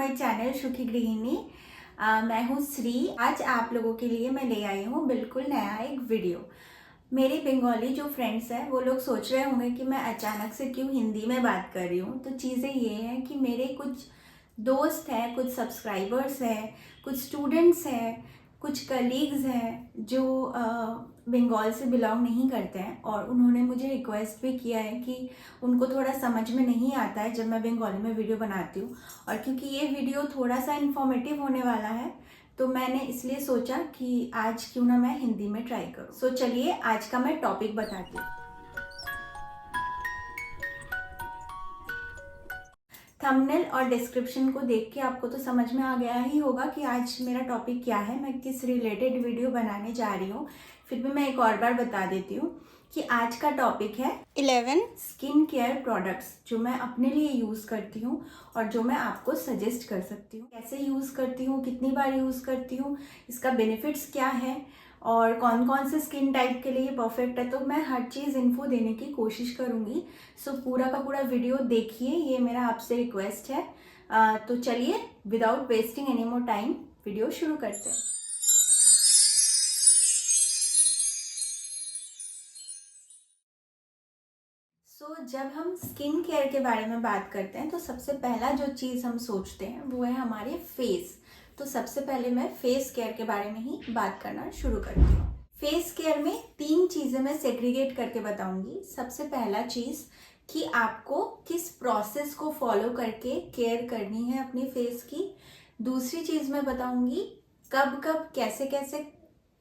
My channel सुखी गृहिणी। मैं हूँ श्री। आज आप लोगों के लिए मैं ले आई हूँ बिल्कुल नया एक वीडियो। मेरे बंगाली जो फ्रेंड्स हैं वो लोग सोच रहे होंगे कि मैं अचानक से क्यों हिंदी में बात कर रही हूँ। तो चीज़ें ये हैं कि मेरे कुछ दोस्त हैं, कुछ सब्सक्राइबर्स हैं, कुछ स्टूडेंट्स हैं, कुछ कलीग्स हैं जो बंगाल से बिलोंग नहीं करते हैं, और उन्होंने मुझे रिक्वेस्ट भी किया है कि उनको थोड़ा समझ में नहीं आता है जब मैं बंगाली में वीडियो बनाती हूँ। और क्योंकि ये वीडियो थोड़ा सा इन्फॉर्मेटिव होने वाला है तो मैंने इसलिए सोचा कि आज क्यों ना मैं हिंदी में ट्राई करूँ। सो चलिए आज का मैं टॉपिक बताती हूँ। थंबनेल और डिस्क्रिप्शन को देख के आपको तो समझ में आ गया ही होगा कि आज मेरा टॉपिक क्या है, मैं किस रिलेटेड वीडियो बनाने जा रही हूँ। फिर भी मैं एक और बार बता देती हूँ कि आज का टॉपिक है 11 स्किन केयर प्रोडक्ट्स जो मैं अपने लिए यूज़ करती हूँ और जो मैं आपको सजेस्ट कर सकती हूँ। कैसे यूज़ करती हूँ, कितनी बार यूज़ करती हूँ, इसका बेनिफिट्स क्या है और कौन कौन से स्किन टाइप के लिए परफेक्ट है, तो मैं हर चीज़ इन्फो देने की कोशिश करूँगी। सो पूरा का पूरा वीडियो देखिए, ये मेरा आपसे रिक्वेस्ट है। तो चलिए without wasting any more time video शुरू करते हैं। जब हम स्किन केयर के बारे में बात करते हैं तो सबसे पहला जो चीज़ हम सोचते हैं वो है हमारे फेस। तो सबसे पहले मैं फेस केयर के बारे में ही बात करना शुरू करती हूँ। फेस केयर में 3 चीज़ें मैं सेग्रीगेट करके बताऊंगी। सबसे पहला चीज़ कि आपको किस प्रोसेस को फॉलो करके केयर करनी है अपनी फेस की। दूसरी चीज़ मैं बताऊंगी कब कब कैसे कैसे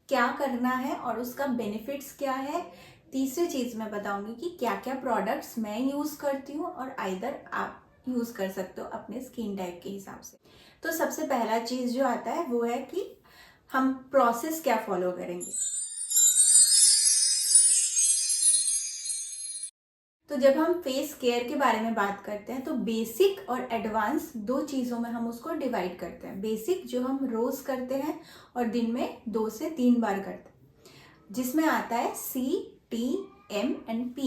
क्या करना है और उसका बेनिफिट्स क्या है। तीसरी चीज़ मैं बताऊंगी कि क्या क्या प्रोडक्ट्स मैं यूज़ करती हूँ और आइदर आप यूज़ कर सकते हो अपने स्किन टाइप के हिसाब से। तो सबसे पहला चीज़ जो आता है वो है कि हम प्रोसेस क्या फॉलो करेंगे। तो जब हम फेस केयर के बारे में बात करते हैं तो बेसिक और एडवांस 2 चीज़ों में हम उसको डिवाइड करते हैं। बेसिक जो हम रोज़ करते हैं और दिन में 2 से 3 बार करते हैं, जिसमें आता है CTM&P।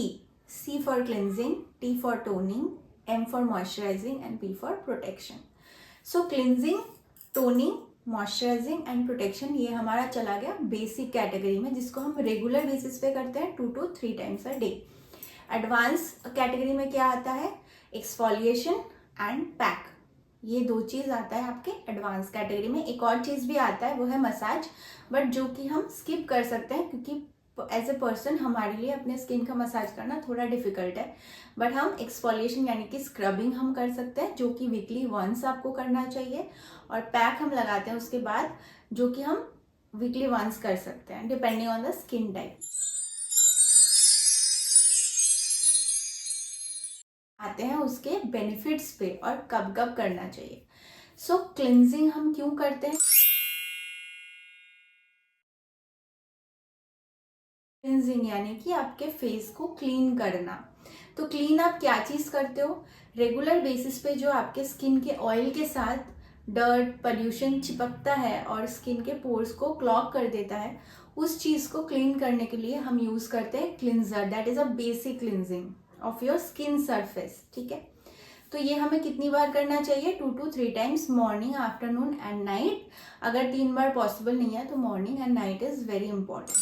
C for cleansing, T for toning, M for moisturising and P for protection. So cleansing, toning, moisturising and protection ये हमारा चला गया बेसिक कैटेगरी में, जिसको हम रेगुलर बेसिस पे करते हैं 2 to 3 times a day. Advance category में क्या आता है, एक्सफोलिएशन एंड पैक। ये 2 चीज़ आता है आपके एडवांस कैटेगरी में। एक और चीज़ भी आता है वो है मसाज, बट जो कि हम स्किप कर सकते हैं क्योंकि एज ए पर्सन हमारे लिए अपने स्किन का मसाज करना थोड़ा डिफिकल्ट है। बट हम एक्सफोलिएशन यानी कि स्क्रबिंग हम कर सकते हैं, जो कि वीकली वंस आपको करना चाहिए। और पैक हम लगाते हैं उसके बाद, जो कि हम वीकली वंस कर सकते हैं depending on the skin type. आते हैं उसके बेनिफिट्स पे और कब कब करना चाहिए। सो क्लिनजिंग हम क्यों करते हैं। क्लिनजिंग यानी कि आपके फेस को क्लीन करना। तो क्लीन आप क्या चीज़ करते हो, रेगुलर बेसिस पे जो आपके स्किन के ऑयल के साथ डर्ट पोल्यूशन चिपकता है और स्किन के पोर्स को क्लॉग कर देता है, उस चीज़ को क्लीन करने के लिए हम यूज़ करते हैं cleanser. That is a basic cleansing of your skin surface. ठीक है, तो ये हमें कितनी बार करना चाहिए, 2 to 3 times, morning, afternoon and night. अगर 3 बार पॉसिबल नहीं है तो morning and night is very important.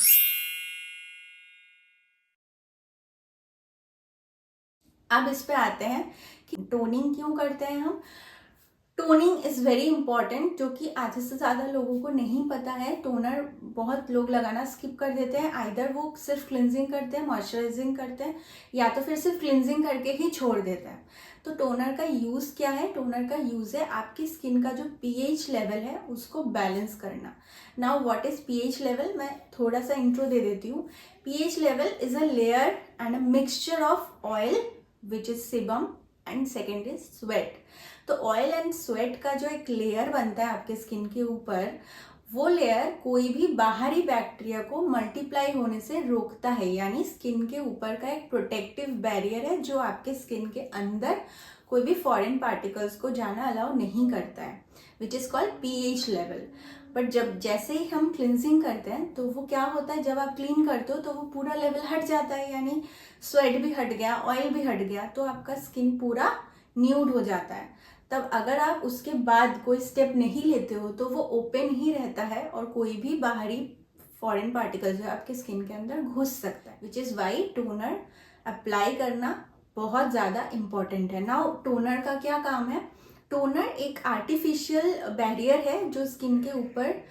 अब इस पे आते हैं कि टोनिंग क्यों करते हैं हम। टोनिंग इज़ वेरी इंपॉर्टेंट, जो कि आधे से ज़्यादा लोगों को नहीं पता है। टोनर बहुत लोग लगाना स्किप कर देते हैं, आइदर वो सिर्फ क्लिनजिंग करते हैं, मॉइस्चराइजिंग करते हैं, या तो फिर सिर्फ क्लिनजिंग करके ही छोड़ देते हैं। तो टोनर का यूज़ क्या है, टोनर का यूज़ है आपकी स्किन का जो पीएच लेवल है उसको बैलेंस करना। Now what is pH level, मैं थोड़ा सा इंट्रो दे देती हूँ। PH level is a layer and a mixture of oil which is sebum and second is sweat. तो ऑयल एंड स्वेट का जो एक लेयर बनता है आपके स्किन के ऊपर, वो लेयर कोई भी बाहरी बैक्टीरिया को मल्टीप्लाई होने से रोकता है, यानी स्किन के ऊपर का एक प्रोटेक्टिव बैरियर है जो आपके स्किन के अंदर कोई भी फॉरेन पार्टिकल्स को जाना अलाउ नहीं करता है, which is called pH level. But जब जैसे ही हम क्लिनजिंग करते हैं तो वो क्या होता है, जब आप क्लीन करते हो तो वो पूरा लेवल हट जाता है, यानी स्वेट भी हट गया, ऑयल भी हट गया, तो आपका स्किन पूरा न्यूड हो जाता है। तब अगर आप उसके बाद कोई स्टेप नहीं लेते हो तो वो ओपन ही रहता है और कोई भी बाहरी फॉरेन पार्टिकल जो है आपके स्किन के अंदर घुस सकता है, which is why toner apply करना बहुत ज़्यादा इम्पॉर्टेंट है। नाउ टोनर का क्या काम है? टोनर एक आर्टिफिशियल बैरियर है जो स्किन के ऊपर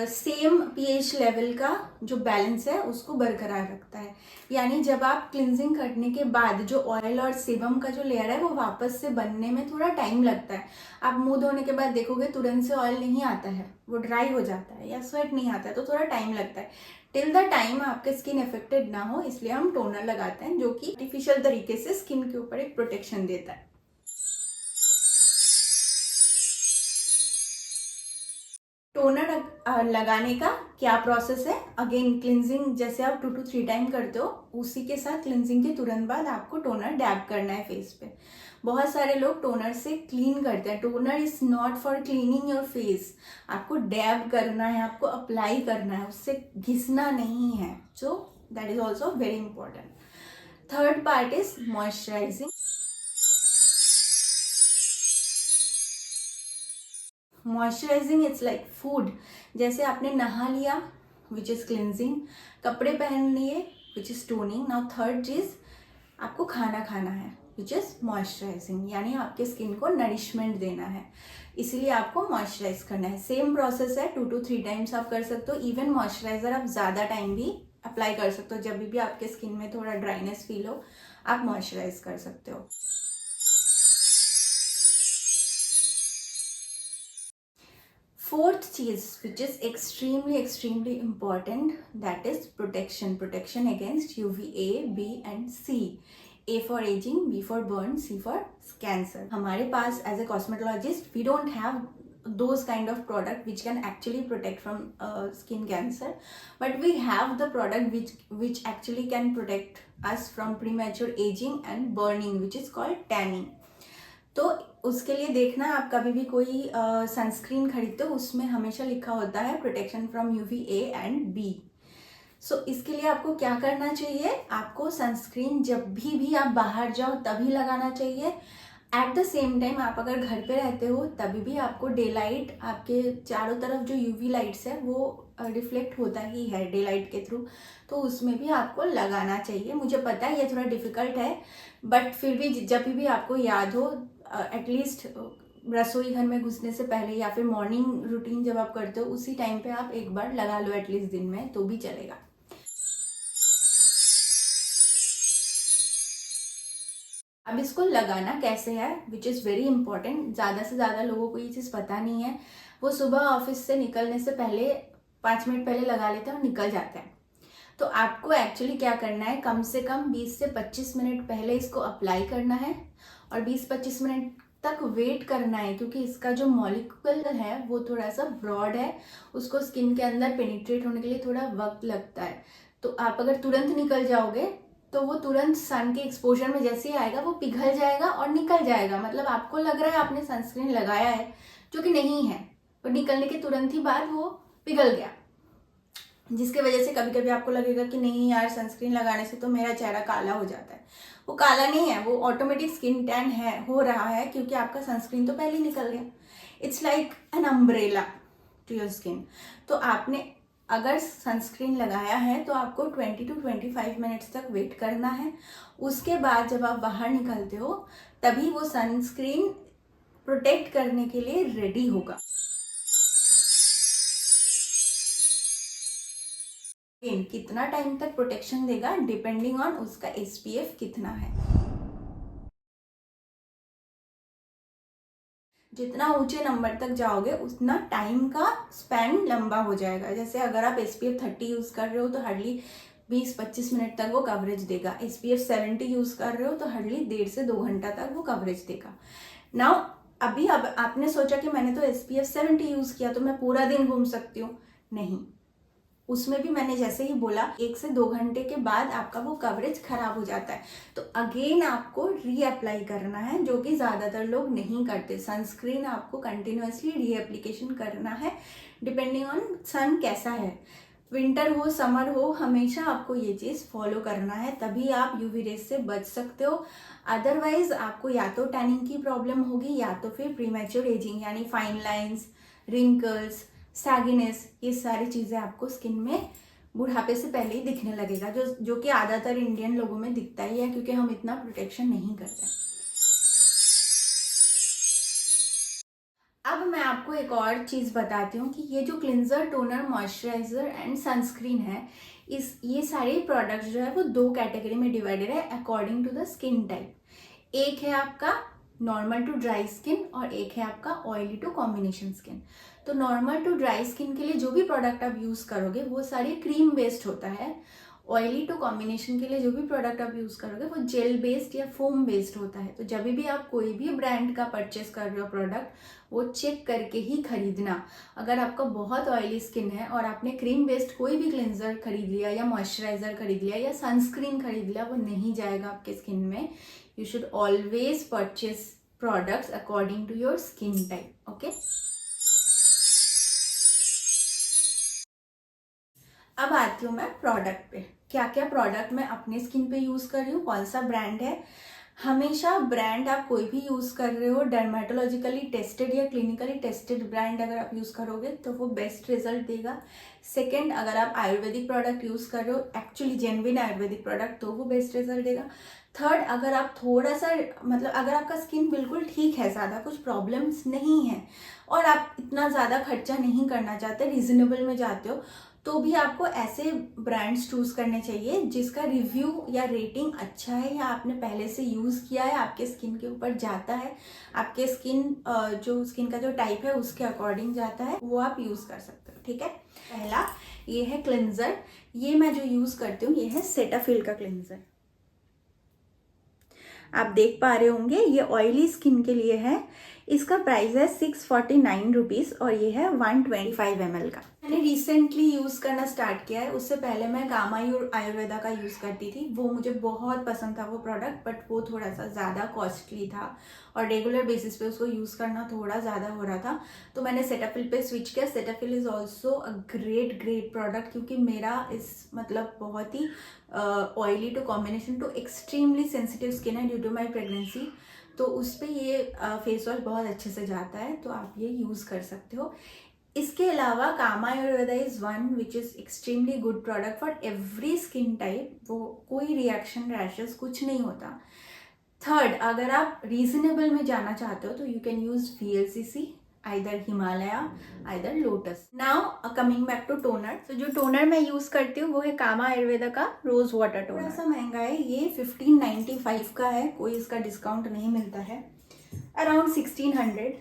सेम पीएच लेवल का जो बैलेंस है उसको बरकरार रखता है। यानी जब आप क्लिनजिंग करने के बाद जो ऑयल और सेबम का जो लेयर है वो वापस से बनने में थोड़ा टाइम लगता है। आप मुंह धोने के बाद देखोगे तुरंत से ऑयल नहीं आता है, वो ड्राई हो जाता है या स्वेट नहीं आता है, तो थोड़ा टाइम लगता है। टिल द टाइम आपके स्किन इफेक्टेड ना हो इसलिए हम टोनर लगाते हैं जो कि आर्टिफिशियल तरीके से स्किन के ऊपर एक प्रोटेक्शन देता है। टोनर लगाने का क्या प्रोसेस है? अगेन क्लिनजिंग जैसे आप 2 to 3 टाइम करते हो उसी के साथ क्लिनजिंग के तुरंत बाद आपको टोनर डैब करना है फेस पे। बहुत सारे लोग टोनर से क्लीन करते हैं। Toner is not for cleaning your face. आपको डैब करना है, आपको अप्लाई करना है, उससे घिसना नहीं है। So that is also very important. Third part is moisturising. Moisturising it's like food. जैसे आपने नहा लिया विच इज़ क्लिनजिंग, कपड़े पहन लिए which is toning. Now third चीज़ आपको खाना खाना है विच इज़ मॉइस्चराइजिंग, यानी आपके स्किन को नरिशमेंट देना है, इसीलिए आपको मॉइस्चराइज करना है। सेम प्रोसेस है, 2 to 3 टाइम्स आप कर सकते हो। इवन मॉइस्चराइजर आप ज़्यादा टाइम भी अप्लाई कर सकते हो। जब भी आपके स्किन में थोड़ा ड्राइनेस फील हो आप मॉइस्चराइज कर सकते हो। फोर्थ चीज which is extremely important, that is protection against UVA, B and C। A for aging, B for burn, C for cancer। हमारे पास as a cosmetologist we don't have those kind of product which can actually protect from skin cancer, but we have the product which actually can protect us from premature aging and burning, which is called tanning। तो उसके लिए देखना, आप कभी भी कोई sunscreen खरीदते हो उसमें हमेशा लिखा होता है protection from UVA and B। सो इसके लिए आपको क्या करना चाहिए? आपको सनस्क्रीन जब भी आप बाहर जाओ तभी लगाना चाहिए। एट द सेम टाइम आप अगर घर पे रहते हो तभी भी आपको डे लाइट, आपके चारों तरफ जो UV लाइट्स है वो रिफ्लेक्ट होता ही है डे लाइट के थ्रू, तो उसमें भी आपको लगाना चाहिए। मुझे पता है ये थोड़ा डिफिकल्ट है, बट फिर भी जब भी आपको याद हो, एटलीस्ट रसोई घर में घुसने से पहले या फिर मॉर्निंग रूटीन जब आप करते हो उसी टाइम पे आप एक बार लगा लो एटलीस्ट दिन में, तो भी चलेगा। अब इसको लगाना कैसे है विच इज़ वेरी इंपॉर्टेंट। ज़्यादा से ज़्यादा लोगों को ये चीज़ पता नहीं है। वो सुबह ऑफिस से निकलने से पहले 5 मिनट पहले लगा लेते हैं और निकल जाते हैं। तो आपको एक्चुअली क्या करना है, कम से कम 20 से 25 मिनट पहले इसको अप्लाई करना है और 20-25 मिनट तक वेट करना है, क्योंकि इसका जो मॉलिक्यूल है वो थोड़ा सा ब्रॉड है, उसको स्किन के अंदर पेनिट्रेट होने के लिए थोड़ा वक्त लगता है। तो आप अगर तुरंत निकल जाओगे तो वो तुरंत सन के एक्सपोजर में जैसे ही आएगा वो पिघल जाएगा और निकल जाएगा। मतलब आपको लग रहा है आपने सनस्क्रीन लगाया है, जो कि नहीं है, और निकलने के तुरंत ही बाद वो पिघल गया, जिसके वजह से कभी कभी आपको लगेगा कि नहीं यार सनस्क्रीन लगाने से तो मेरा चेहरा काला हो जाता है। वो काला नहीं है, वो ऑटोमेटिक स्किन टैन है, हो रहा है, क्योंकि आपका सनस्क्रीन तो पहले ही निकल गया। It's like an umbrella to your skin. तो आपने अगर सनस्क्रीन लगाया है तो आपको 20 to 25 मिनट्स तक वेट करना है। उसके बाद जब आप बाहर निकलते हो तभी वो सनस्क्रीन प्रोटेक्ट करने के लिए रेडी होगा। कितना टाइम तक प्रोटेक्शन देगा डिपेंडिंग ऑन उसका SPF कितना है। जितना ऊंचे नंबर तक जाओगे उतना टाइम का स्पैन लंबा हो जाएगा। जैसे अगर आप SPF 30 यूज कर रहे हो तो हार्डली 20-25 मिनट तक वो कवरेज देगा। SPF 70 यूज कर रहे हो तो हार्डली 1.5 से 2 घंटा तक वो कवरेज देगा। नाउ अब आपने सोचा कि मैंने तो SPF 70 यूज किया तो मैं पूरा दिन घूम सकती हूँ, नहीं। उसमें भी मैंने जैसे ही बोला 1 से 2 घंटे के बाद आपका वो कवरेज खराब हो जाता है, तो अगेन आपको रीअप्लाई करना है, जो कि ज़्यादातर लोग नहीं करते। सनस्क्रीन आपको कंटिन्यूअसली रीएप्लीकेशन करना है डिपेंडिंग ऑन सन कैसा है। विंटर हो समर हो, हमेशा आपको ये चीज़ फॉलो करना है, तभी आप यूवी रेज से बच सकते हो। अदरवाइज आपको या तो टैनिंग की प्रॉब्लम होगी या तो फिर प्रीमेच्योर एजिंग यानी फाइन लाइंस, रिंकल्स, सैगिनेस, ये सारी चीज़ें आपको स्किन में बुढ़ापे से पहले ही दिखने लगेगा, जो कि ज़्यादातर इंडियन लोगों में दिखता ही है क्योंकि हम इतना प्रोटेक्शन नहीं करते। अब मैं आपको एक और चीज़ बताती हूँ कि ये जो cleanser, toner, moisturiser and sunscreen है, ये सारे प्रोडक्ट्स जो है वो 2 कैटेगरी में डिवाइडेड है according to the skin type. एक है आपका नॉर्मल टू ड्राई स्किन और एक है आपका ऑयली टू कॉम्बिनेशन स्किन। तो नॉर्मल टू ड्राई स्किन के लिए जो भी प्रोडक्ट आप यूज़ करोगे वो सारे क्रीम बेस्ड होता है। ऑयली टू कॉम्बिनेशन के लिए जो भी प्रोडक्ट आप यूज़ करोगे वो जेल बेस्ड या फोम बेस्ड होता है। तो जब भी आप कोई भी ब्रांड का परचेस कर रहे हो प्रोडक्ट, वो चेक करके ही खरीदना। अगर आपका बहुत ऑयली स्किन है और आपने क्रीम बेस्ड कोई भी क्लिंजर खरीद लिया या मॉइस्चराइजर खरीद लिया या सनस्क्रीन खरीद लिया, वो नहीं जाएगा आपके स्किन में। You should always purchase products according to your skin type. Okay, अब आती हूँ मैं प्रोडक्ट पे। क्या क्या प्रोडक्ट मैं अपने स्किन पे यूज़ कर रही हूँ, कौन सा ब्रांड है। हमेशा ब्रांड आप कोई भी यूज़ कर रहे हो, डर्मेटोलॉजिकली टेस्टेड या क्लिनिकली टेस्टेड ब्रांड अगर आप यूज़ करोगे तो वो बेस्ट रिजल्ट देगा। सेकंड, अगर आप आयुर्वेदिक प्रोडक्ट यूज़ कर रहे हो, एक्चुअली जेन्युइन आयुर्वेदिक प्रोडक्ट, तो वो बेस्ट रिजल्ट देगा। थर्ड, अगर आप थोड़ा सा मतलब अगर आपका स्किन बिल्कुल ठीक है, ज़्यादा कुछ प्रॉब्लम्स नहीं है और आप इतना ज़्यादा खर्चा नहीं करना चाहते, रीजनेबल में जाते हो, तो भी आपको ऐसे ब्रांड्स चूज करने चाहिए जिसका रिव्यू या रेटिंग अच्छा है या आपने पहले से यूज किया है, आपके स्किन के ऊपर जाता है, आपके स्किन का जो टाइप है उसके अकॉर्डिंग जाता है, वो आप यूज कर सकते हो। ठीक है, पहला ये है क्लिंजर। ये मैं जो यूज करती हूँ ये है सेटाफिल का क्लिंजर। आप देख पा रहे होंगे ये ऑयली स्किन के लिए है। इसका प्राइस है 649 रुपीज़ और ये है 125 ml का। मैंने रिसेंटली यूज़ करना स्टार्ट किया है, उससे पहले मैं कामा आयुर्वेदा का यूज़ करती थी। वो मुझे बहुत पसंद था वो प्रोडक्ट, बट वो थोड़ा सा ज़्यादा कॉस्टली था और रेगुलर बेसिस पे उसको यूज़ करना थोड़ा ज़्यादा हो रहा था, तो मैंने सेटाफिल पे स्विच किया। Cetaphil is also a great product, क्योंकि मेरा मतलब बहुत ही oily to combination to extremely sensitive skin है ड्यू टू माई प्रेगनेंसी, तो उस पर ये फेस वॉश बहुत अच्छे से जाता है, तो आप ये यूज़ कर सकते हो। इसके अलावा Kama Ayurveda is one which is extremely good product for every skin type. वो कोई रिएक्शन, रैशेस कुछ नहीं होता। थर्ड, अगर आप रीजनेबल में जाना चाहते हो तो you can use VLCC, either Himalaya, either Lotus. Now coming back to toner. तो जो टोनर मैं यूज करती हूँ वो है कामा आयुर्वेदा का रोज वाटर टोनर। थोड़ा सा महंगा है, ये 1595 का है, कोई इसका डिस्काउंट नहीं मिलता है, अराउंड 1600।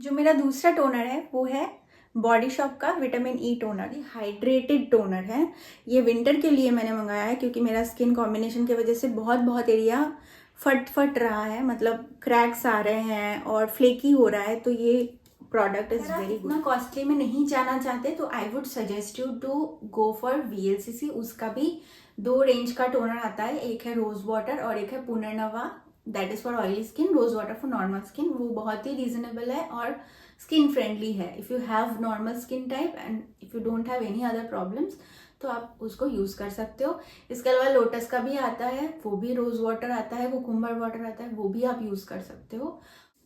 जो मेरा दूसरा टोनर है वो है बॉडी शॉप का vitamin E toner. Hydrated toner है, ये विंटर के लिए मैंने मंगाया है क्योंकि मेरा स्किन कॉम्बिनेशन की वजह से बहुत एरिया फट रहा है, मतलब क्रैक्स आ रहे हैं और फ्लेकी हो रहा है, तो ये प्रोडक्ट इज वेरी गुड। इतना कॉस्टली में नहीं जाना चाहते तो I would suggest you to go for VLCC। उसका भी 2 रेंज का टोनर आता है, एक है रोज वाटर और एक है पुनर्नवा, that is for oily skin, rose water for normal skin. वो बहुत ही रीजनेबल है और स्किन फ्रेंडली है। If you have normal skin type and if you don't have any other problems तो आप उसको यूज़ कर सकते हो। इसके अलावा लोटस का भी आता है, वो भी रोज वाटर आता है, कुकुम्बर वाटर आता है, वो भी आप यूज़ कर सकते हो।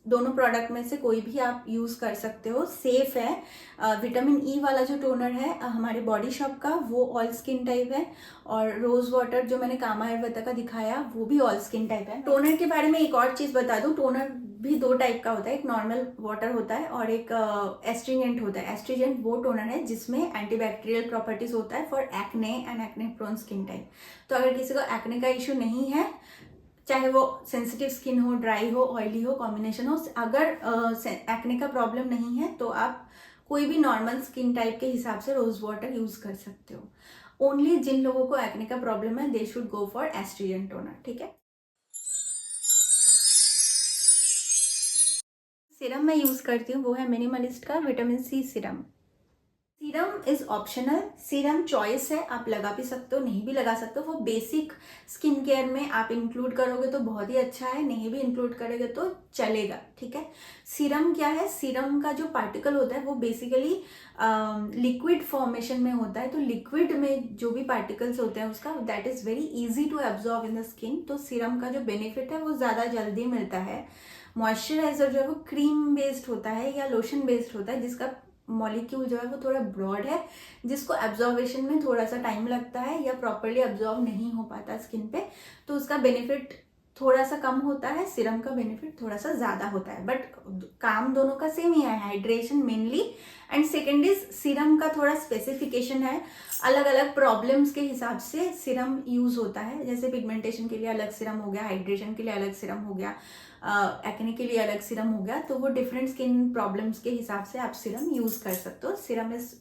दोनों प्रोडक्ट में से कोई भी आप यूज़ कर सकते हो, सेफ है। विटामिन ई वाला जो टोनर है हमारे बॉडी शॉप का, वो ऑल स्किन टाइप है, और रोज वाटर जो मैंने कामा आयुर्वेदा का दिखाया वो भी ऑल स्किन टाइप है। टोनर के बारे में एक और चीज़ बता दूं, टोनर भी 2 टाइप का होता है, एक नॉर्मल वाटर होता है और एक एस्ट्रीजेंट होता है। एस्ट्रीजेंट वो टोनर है जिसमें एंटीबैक्टीरियल प्रॉपर्टीज होता है for acne and acne prone skin type. तो अगर किसी को एक्ने का इशू नहीं है, चाहे वो सेंसिटिव स्किन हो, ड्राई हो, ऑयली हो, कॉम्बिनेशन हो, अगर एक्ने का प्रॉब्लम नहीं है तो आप कोई भी नॉर्मल स्किन टाइप के हिसाब से रोज वाटर यूज कर सकते हो। ओनली जिन लोगों को एक्ने का प्रॉब्लम है they should go for astringent toner. ठीक है, सीरम मैं यूज करती हूँ वो है मिनिमलिस्ट का vitamin C serum. Serum is optional, serum choice है, आप लगा भी सकते हो, नहीं भी लगा सकते हो। वो बेसिक स्किन केयर में आप इंक्लूड करोगे तो बहुत ही अच्छा है, नहीं भी इंक्लूड करोगे तो चलेगा, ठीक है। सीरम क्या है, सीरम का जो पार्टिकल होता है वो बेसिकली लिक्विड फॉर्मेशन में होता है, तो लिक्विड में जो भी पार्टिकल्स होते हैं उसका that is very easy to absorb in the skin. तो सीरम का जो बेनिफिट है वो ज़्यादा जल्दी मिलता है। मॉइस्चराइजर जो है वो क्रीम बेस्ड होता है या लोशन बेस्ड होता है, जिसका मॉलिक्यूल जो है वो थोड़ा ब्रॉड है, जिसको एब्जॉर्वेशन में थोड़ा सा टाइम लगता है या प्रॉपरली एब्जॉर्ब नहीं हो पाता स्किन पे, तो उसका बेनिफिट थोड़ा सा कम होता है, सीरम का बेनिफिट थोड़ा सा ज़्यादा होता है। बट काम दोनों का सेम ही है, hydration mainly, and second is serum का थोड़ा स्पेसिफिकेशन है, अलग अलग प्रॉब्लम्स के हिसाब से सीरम यूज़ होता है। जैसे पिगमेंटेशन के लिए अलग सीरम हो गया, हाइड्रेशन के लिए अलग सीरम हो गया, एक्ने के लिए अलग सीरम हो गया, तो वो डिफरेंट स्किन प्रॉब्लम्स के हिसाब से आप सीरम यूज़ कर सकते हो। Serum is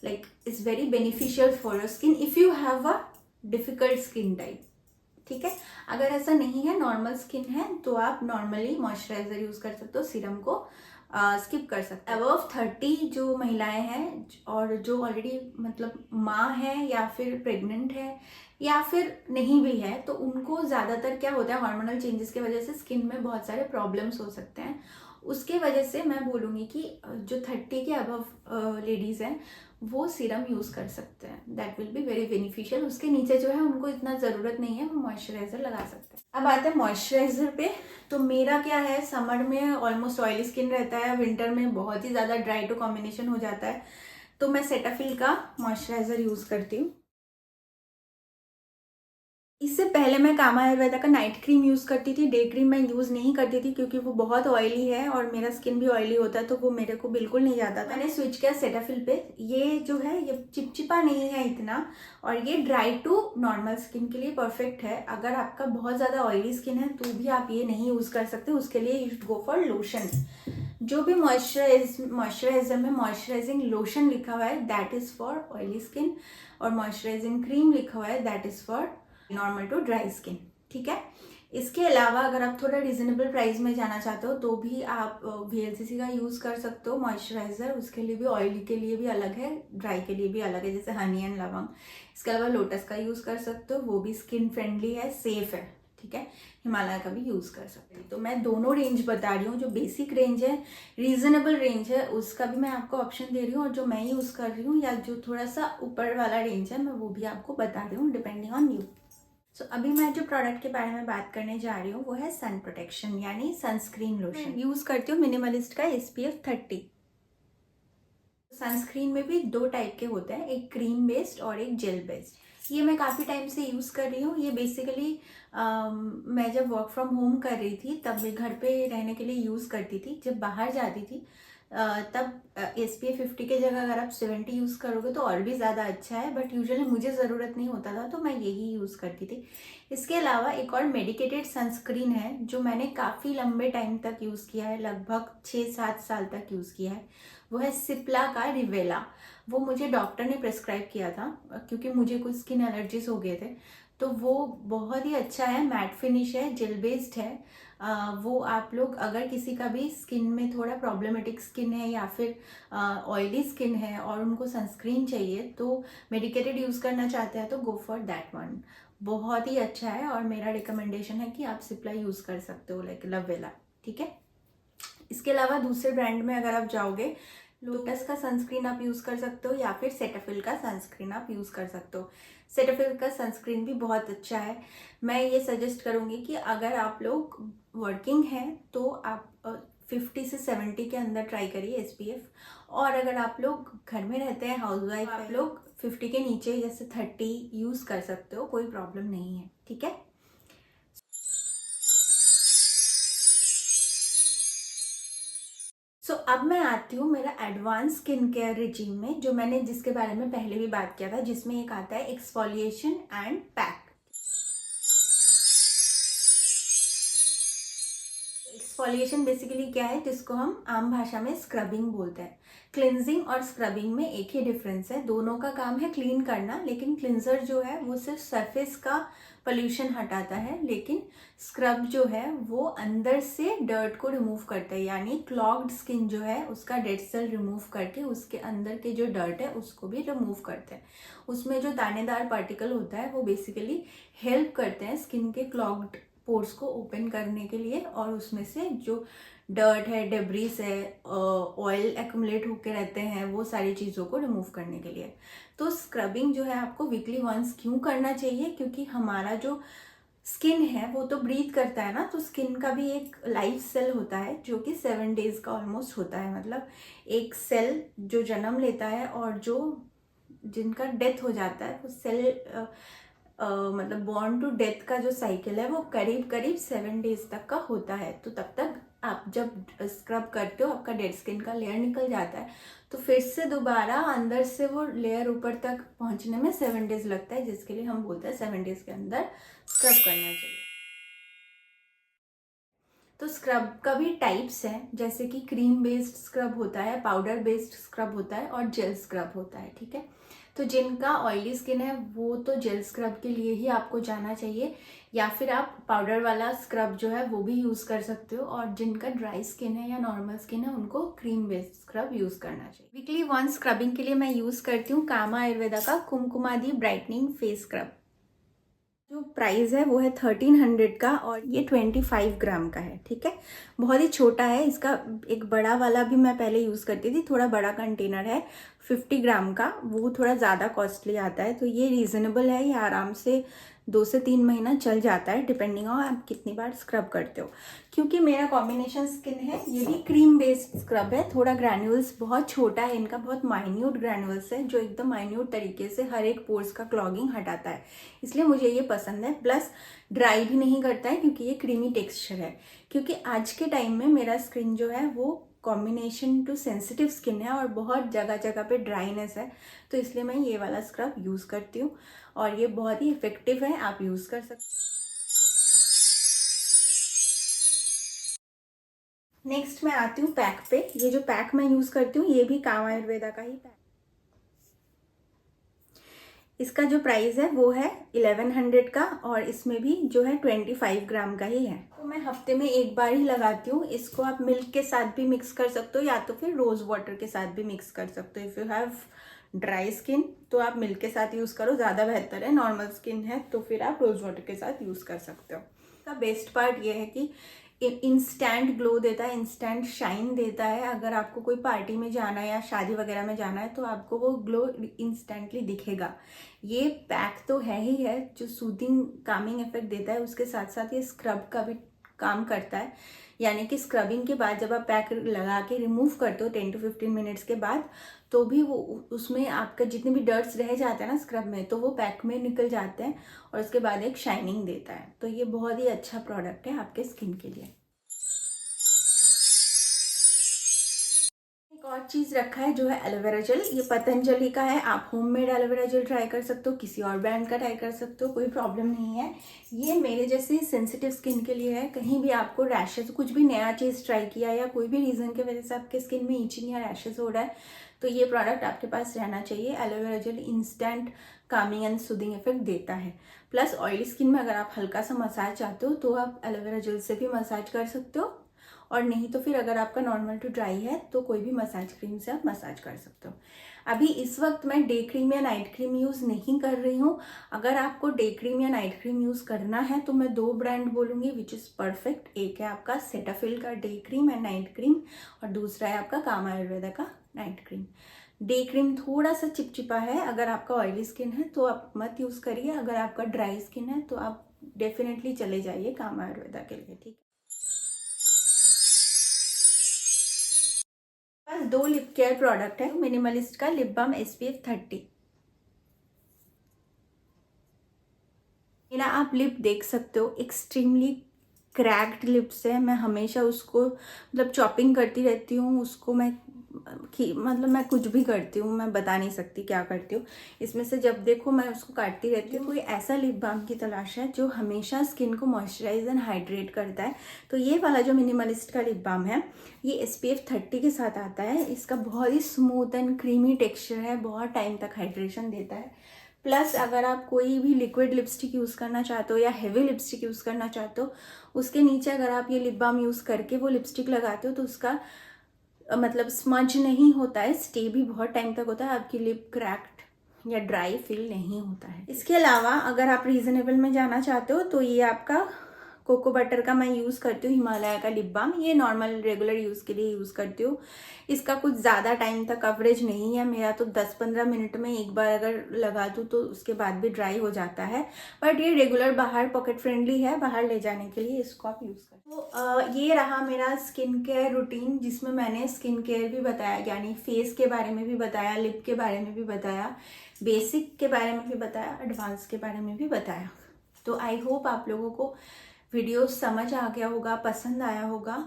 like is very beneficial for your skin if you have a difficult skin type, ठीक है। अगर ऐसा नहीं है, नॉर्मल स्किन है, तो आप नॉर्मली मॉइस्चराइजर यूज कर सकते हो, सीरम को स्किप कर सकते हो। अबव 30 जो महिलाएं हैं और जो ऑलरेडी मतलब माँ है या फिर प्रेग्नेंट है या फिर नहीं भी है, तो उनको ज़्यादातर क्या होता है, हार्मोनल चेंजेस की वजह से स्किन में बहुत सारे प्रॉब्लम्स हो सकते हैं। उसके वजह से मैं बोलूँगी कि जो 30 के अबव लेडीज़ हैं वो सीरम यूज़ कर सकते हैं, that will be very beneficial. उसके नीचे जो है उनको इतना ज़रूरत नहीं है, वो मॉइस्चराइजर लगा सकते हैं। अब आते हैं मॉइस्चराइजर पे। तो मेरा क्या है, समर में ऑलमोस्ट ऑयली स्किन रहता है, विंटर में बहुत ही ज़्यादा ड्राई टू कॉम्बिनेशन हो जाता है, तो मैं सेटाफिल का मॉइस्चराइजर यूज़ करती हूँ। इससे पहले मैं कामा आयुर्वेदा का नाइट क्रीम यूज़ करती थी, डे क्रीम मैं यूज़ नहीं करती थी क्योंकि वो बहुत ऑयली है और मेरा स्किन भी ऑयली होता है, तो वो मेरे को बिल्कुल नहीं जाता था। मैंने स्विच किया सेटाफिल पे। ये जो है ये चिपचिपा नहीं है इतना, और ये ड्राई टू नॉर्मल स्किन के लिए परफेक्ट है। अगर आपका बहुत ज़्यादा ऑयली स्किन है तो भी आप ये नहीं यूज़ कर सकते, उसके लिए you should go for lotion. जो भी मॉइस्चराइजर में मॉइस्चराइजिंग लोशन लिखा हुआ है that is for oily skin, और मॉइस्चराइजिंग क्रीम लिखा हुआ है that is for normal to dry skin, ठीक है। इसके अलावा अगर आप थोड़ा रिजनेबल प्राइस में जाना चाहते हो तो भी आप VLCC का यूज़ कर सकते हो मॉइस्चराइजर, उसके लिए भी ऑयली के लिए भी अलग है, ड्राई के लिए भी अलग है, जैसे हनी एंड लवंग। इसके अलावा लोटस का यूज़ कर सकते हो, वो भी स्किन फ्रेंडली है, सेफ है, ठीक है। हिमालय का भी यूज़ कर सकते हो। तो मैं दोनों रेंज बता रही हूँ, जो बेसिक रेंज है, रीजनेबल रेंज है, उसका भी मैं आपको ऑप्शन दे रही हूँ, और जो मैं यूज़ कर रही हूँ या जो थोड़ा सा ऊपर वाला रेंज है मैं वो भी आपको बता रही हूँ, डिपेंडिंग ऑन यू। सो अभी मैं जो प्रोडक्ट के बारे में बात करने जा रही हूँ वो है सन प्रोटेक्शन यानी सनस्क्रीन लोशन। यूज़ करती हूँ मिनिमलिस्ट का SPF 30। सनस्क्रीन में भी दो टाइप के होते हैं, एक क्रीम बेस्ड और एक जेल बेस्ड। ये मैं काफ़ी टाइम से यूज़ कर रही हूँ। ये बेसिकली मैं जब वर्क फ्रॉम होम कर रही थी तब मैं घर पे रहने के लिए यूज़ करती थी। जब बाहर जाती थी तब SPF 50 के जगह अगर आप 70 यूज़ करोगे तो और भी ज़्यादा अच्छा है, बट यूजुअली मुझे ज़रूरत नहीं होता था तो मैं यही यूज़ करती थी। इसके अलावा एक और मेडिकेटेड सनस्क्रीन है जो मैंने काफ़ी लंबे टाइम तक यूज़ किया है, लगभग 6-7 साल तक यूज़ किया है। वो है सिप्ला का रिवेला। वो मुझे डॉक्टर ने प्रेस्क्राइब किया था क्योंकि मुझे कुछ स्किन एलर्जीज हो गए थे, तो वो बहुत ही अच्छा है, मैट फिनिश है, जेल बेस्ड है। वो आप लोग अगर किसी का भी स्किन में थोड़ा प्रॉब्लमेटिक स्किन है या फिर ऑयली स्किन है और उनको सनस्क्रीन चाहिए तो मेडिकेटेड यूज़ करना चाहते हैं तो गो फॉर दैट वन। बहुत ही अच्छा है और मेरा रिकमेंडेशन है कि आप सिप्ला यूज़ कर सकते हो, लाइक लवेला, ठीक है। इसके अलावा दूसरे ब्रांड में अगर आप जाओगे, लोटस का सनस्क्रीन आप यूज़ कर सकते हो या फिर सेटाफिल का सनस्क्रीन आप यूज़ कर सकते हो। सेटाफिल का सनस्क्रीन भी बहुत अच्छा है। मैं ये सजेस्ट करूँगी कि अगर आप लोग वर्किंग हैं तो आप 50 से 70 के अंदर ट्राई करिए SPF, और अगर आप लोग घर में रहते हैं, हाउसवाइफ, आप लोग 50 के नीचे जैसे 30 यूज़ कर सकते हो, कोई प्रॉब्लम नहीं है, ठीक है। अब मैं आती हूँ मेरा एडवांस स्किन केयर रिजीम में, जो मैंने जिसके बारे में पहले भी बात किया था, जिसमें एक आता है exfoliation and pack. Exfoliation basically क्या है, जिसको हम आम भाषा में स्क्रबिंग बोलते हैं। क्लिनजिंग और स्क्रबिंग में एक ही डिफरेंस है, दोनों का काम है क्लीन करना, लेकिन क्लिनजर जो है वो सिर्फ सरफेस का पोल्यूशन हटाता है, लेकिन स्क्रब जो है वो अंदर से डर्ट को रिमूव करता है, यानी क्लॉग्ड स्किन जो है उसका डेड सेल रिमूव करके उसके अंदर के जो डर्ट है उसको भी रिमूव करते हैं। उसमें जो दानेदार पार्टिकल होता है वो बेसिकली हेल्प करते हैं स्किन के क्लॉग्ड पोर्स को ओपन करने के लिए, और उसमें से जो डर्ट है, डेब्रिस है, ऑयल एक्यूमुलेट होके रहते हैं, वो सारी चीज़ों को रिमूव करने के लिए। तो स्क्रबिंग जो है आपको वीकली वंस क्यों करना चाहिए, क्योंकि हमारा जो स्किन है वो तो ब्रीथ करता है ना, तो स्किन का भी एक लाइफ सेल होता है जो कि 7 डेज का ऑलमोस्ट होता है। मतलब एक सेल जो जन्म लेता है और जो जिनका डेथ हो जाता है वो सेल मतलब बॉर्न टू डेथ का जो साइकिल है वो करीब करीब 7 डेज तक का होता है। तो तब तक आप जब स्क्रब करते हो आपका डेड स्किन का लेयर निकल जाता है, तो फिर से दोबारा अंदर से वो लेयर ऊपर तक पहुंचने में 7 डेज लगता है, जिसके लिए हम बोलते हैं 7 डेज के अंदर स्क्रब करना चाहिए। तो स्क्रब का भी टाइप्स हैं, जैसे कि क्रीम बेस्ड स्क्रब होता है, पाउडर बेस्ड स्क्रब होता है और जेल स्क्रब होता है, ठीक है। तो जिनका ऑयली स्किन है वो तो जेल स्क्रब के लिए ही आपको जाना चाहिए, या फिर आप पाउडर वाला स्क्रब जो है वो भी यूज़ कर सकते हो, और जिनका ड्राई स्किन है या नॉर्मल स्किन है उनको क्रीम बेस्ड स्क्रब यूज़ करना चाहिए। वीकली वंस स्क्रबिंग के लिए मैं यूज़ करती हूँ कामा आयुर्वेदा का कुमकुमादी ब्राइटनिंग फेस स्क्रब। जो प्राइस है वो है 1300 का, और ये 25 ग्राम का है, ठीक है। बहुत ही छोटा है, इसका एक बड़ा वाला भी मैं पहले यूज़ करती थी, थोड़ा बड़ा कंटेनर है 50 ग्राम का, वो थोड़ा ज़्यादा कॉस्टली आता है। तो ये रीज़नेबल है, ये आराम से 2 से 3 महीना चल जाता है, डिपेंडिंग ऑन आप कितनी बार स्क्रब करते हो। क्योंकि मेरा कॉम्बिनेशन स्किन है, ये भी क्रीम बेस्ड स्क्रब है, थोड़ा ग्रैन्यूल्स बहुत छोटा है इनका, बहुत माइन्यूट ग्रैन्यूल्स है जो एकदम माइन्यूट तरीके से हर एक पोर्स का क्लॉगिंग हटाता है, इसलिए मुझे ये पसंद है। प्लस ड्राई भी नहीं करता है क्योंकि ये क्रीमी टेक्सचर है, क्योंकि आज के टाइम में मेरा स्किन जो है वो कॉम्बिनेशन टू सेंसिटिव स्किन है और बहुत जगह जगह पे ड्राइनेस है, तो इसलिए मैं ये वाला स्क्रब यूज़ करती हूँ और ये बहुत ही इफेक्टिव है, आप यूज़ कर सकते। नेक्स्ट मैं आती हूँ पैक पे। ये जो पैक मैं यूज़ करती हूँ ये भी कामा आयुर्वेदा का ही पैक। इसका जो प्राइस है वो है 1100 का, और इसमें भी जो है 25 ग्राम का ही है। तो मैं हफ्ते में एक बार ही लगाती हूँ। इसको आप मिल्क के साथ भी मिक्स कर सकते हो या तो फिर रोज़ वाटर के साथ भी मिक्स कर सकते हो। If you have dry skin तो आप मिल्क के साथ यूज़ करो, ज़्यादा बेहतर है। नॉर्मल स्किन है तो फिर आप रोज़ वाटर के साथ यूज़ कर सकते हो। इसका बेस्ट पार्ट ये है कि इंस्टेंट ग्लो देता है, इंस्टेंट शाइन देता है। अगर आपको कोई पार्टी में जाना है या शादी वगैरह में जाना है तो आपको वो ग्लो इंस्टेंटली दिखेगा। ये पैक तो है ही है जो सूदिंग कामिंग इफेक्ट देता है, उसके साथ साथ ये स्क्रब का भी काम करता है। यानी कि स्क्रबिंग के बाद जब आप पैक लगा के रिमूव करते हो 10 to 15 मिनट्स के बाद, तो भी वो उसमें आपका जितने भी डर्ट्स रह जाते हैं ना स्क्रब में, तो वो पैक में निकल जाते हैं और उसके बाद एक शाइनिंग देता है। तो ये बहुत ही अच्छा प्रोडक्ट है आपके स्किन के लिए। एक और चीज़ रखा है जो है एलोवेरा जेल। ये पतंजलि का है, आप होममेड एलोवेरा जेल ट्राई कर सकते हो, किसी और ब्रांड का ट्राई कर सकते हो, कोई प्रॉब्लम नहीं है। ये मेरे जैसे सेंसिटिव स्किन के लिए है। कहीं भी आपको रैशेज, कुछ भी नया चीज़ ट्राई किया या कोई भी रीज़न की वजह से आपके स्किन में ईचिंग या रैशेज हो रहा है तो ये प्रोडक्ट आपके पास रहना चाहिए। Aloe vera gel instant Kameng and soothing effect देता है। प्लस ऑयली स्किन में अगर आप हल्का सा मसाज चाहते हो तो आप एलोवेरा जेल से भी मसाज कर सकते हो, और नहीं तो फिर अगर आपका नॉर्मल टू ड्राई है तो कोई भी मसाज क्रीम से आप मसाज कर सकते हो। अभी इस वक्त मैं डे क्रीम या नाइट क्रीम यूज़ नहीं कर रही हूँ। अगर आपको डे क्रीम या नाइट क्रीम यूज़ करना है तो मैं 2 ब्रांड बोलूँगी विच इज़ परफेक्ट। एक है आपका सेटाफिल का day cream and night cream, और दूसरा है आपका कामा आयुर्वेदा का नाइट क्रीम। डे क्रीम थोड़ा सा चिपचिपा है, अगर आपका ऑयली स्किन है तो आप मत यूज़ करिए। अगर आपका ड्राई स्किन है तो आप डेफिनेटली चले जाइए कामा आयुर्वेदा के लिए, ठीक है। बस 2 लिप केयर प्रोडक्ट है। मिनिमलिस्ट का लिप बाम SPF 30। मेरा आप लिप देख सकते हो, एक्सट्रीमली क्रैक्ड लिप्स है। मैं हमेशा उसको मतलब चॉपिंग करती रहती हूँ, उसको मैं मतलब मैं कुछ भी करती हूँ, मैं बता नहीं सकती क्या करती हूँ। इसमें से जब देखो मैं उसको काटती रहती हूँ। कोई ऐसा लिप बाम की तलाश है जो हमेशा स्किन को मॉइस्चराइज एंड हाइड्रेट करता है। तो ये वाला जो मिनिमलिस्ट का लिप बाम है ये SPF 30 के साथ आता है। इसका बहुत ही स्मूथ एंड क्रीमी टेक्स्चर है, बहुत टाइम तक हाइड्रेशन देता है। प्लस अगर आप कोई भी लिक्विड लिपस्टिक यूज़ करना चाहते हो या हेवी लिपस्टिक यूज़ करना चाहते हो, उसके नीचे अगर आप ये लिप बाम यूज़ करके वो लिपस्टिक लगाते हो तो उसका मतलब स्मज नहीं होता है, स्टे भी बहुत टाइम तक होता है, आपकी लिप क्रैक्ड या ड्राई फील नहीं होता है। इसके अलावा अगर आप रीजनेबल में जाना चाहते हो तो ये आपका कोको बटर का मैं यूज़ करती हूँ, हिमालय का लिप बाम। ये नॉर्मल रेगुलर यूज़ के लिए यूज़ करती हूँ। इसका कुछ ज़्यादा टाइम तक कवरेज नहीं है, मेरा तो 10-15 मिनट में एक बार अगर लगा दूँ तो उसके बाद भी ड्राई हो जाता है। बट ये रेगुलर बाहर पॉकेट फ्रेंडली है, बाहर ले जाने के लिए इसको आप यूज़ करें। तो ये रहा मेरा स्किन केयर रूटीन, जिसमें मैंने स्किन केयर भी बताया, यानी फेस के बारे में भी बताया, लिप के बारे में भी बताया, बेसिक के बारे में भी बताया, एडवांस के बारे में भी बताया। तो आई होप आप लोगों को वीडियो समझ आ गया होगा, पसंद आया होगा।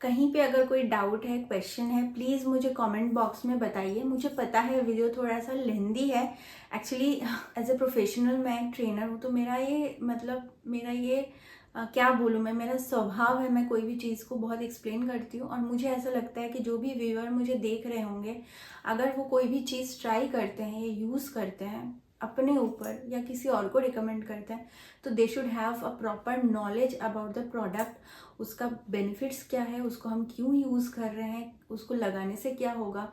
कहीं पे अगर कोई डाउट है, क्वेश्चन है, प्लीज़ मुझे कमेंट बॉक्स में बताइए। मुझे पता है वीडियो थोड़ा सा लेंदी है, एक्चुअली एज ए प्रोफेशनल मैं एक ट्रेनर हूँ, तो मेरा ये क्या बोलूँ मैं, मेरा स्वभाव है, मैं कोई भी चीज़ को बहुत एक्सप्लेन करती हूँ। और मुझे ऐसा लगता है कि जो भी व्यूअर मुझे देख रहे होंगे, अगर वो कोई भी चीज़ ट्राई करते हैं या यूज़ करते हैं अपने ऊपर या किसी और को रिकमेंड करते हैं, तो they should have a proper knowledge about the product, उसका बेनिफिट्स क्या है, उसको हम क्यों यूज़ कर रहे हैं, उसको लगाने से क्या होगा,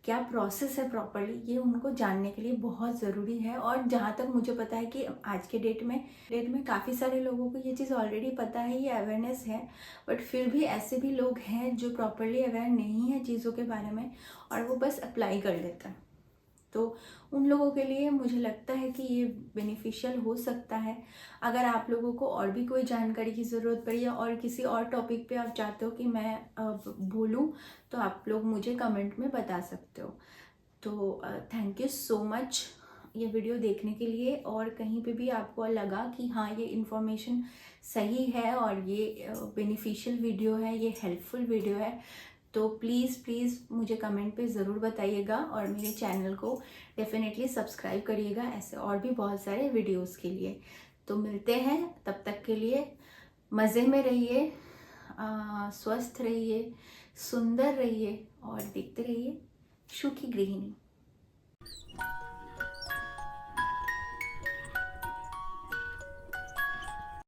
क्या प्रोसेस है प्रॉपरली, ये उनको जानने के लिए बहुत ज़रूरी है। और जहाँ तक मुझे पता है कि आज के डेट में काफ़ी सारे लोगों को ये चीज़ ऑलरेडी पता है, ये अवेयरनेस है, बट फिर भी ऐसे भी लोग हैं जो प्रॉपरली अवेयर नहीं है चीज़ों के बारे में और वो बस अप्लाई कर लेते हैं। तो उन लोगों के लिए मुझे लगता है कि ये बेनिफिशियल हो सकता है। अगर आप लोगों को और भी कोई जानकारी की ज़रूरत पड़ी या और किसी और टॉपिक पे आप चाहते हो कि मैं बोलूं, तो आप लोग मुझे कमेंट में बता सकते हो। तो थैंक यू सो मच ये वीडियो देखने के लिए। और कहीं पे भी आपको लगा कि हाँ ये इन्फॉर्मेशन सही है और ये बेनिफिशियल वीडियो है, ये हेल्पफुल वीडियो है, तो प्लीज़ मुझे कमेंट पे ज़रूर बताइएगा और मेरे चैनल को डेफिनेटली सब्सक्राइब करिएगा ऐसे और भी बहुत सारे वीडियोस के लिए। तो मिलते हैं, तब तक के लिए मज़े में रहिए, स्वस्थ रहिए, सुंदर रहिए और देखते रहिए शू की गृहिणी।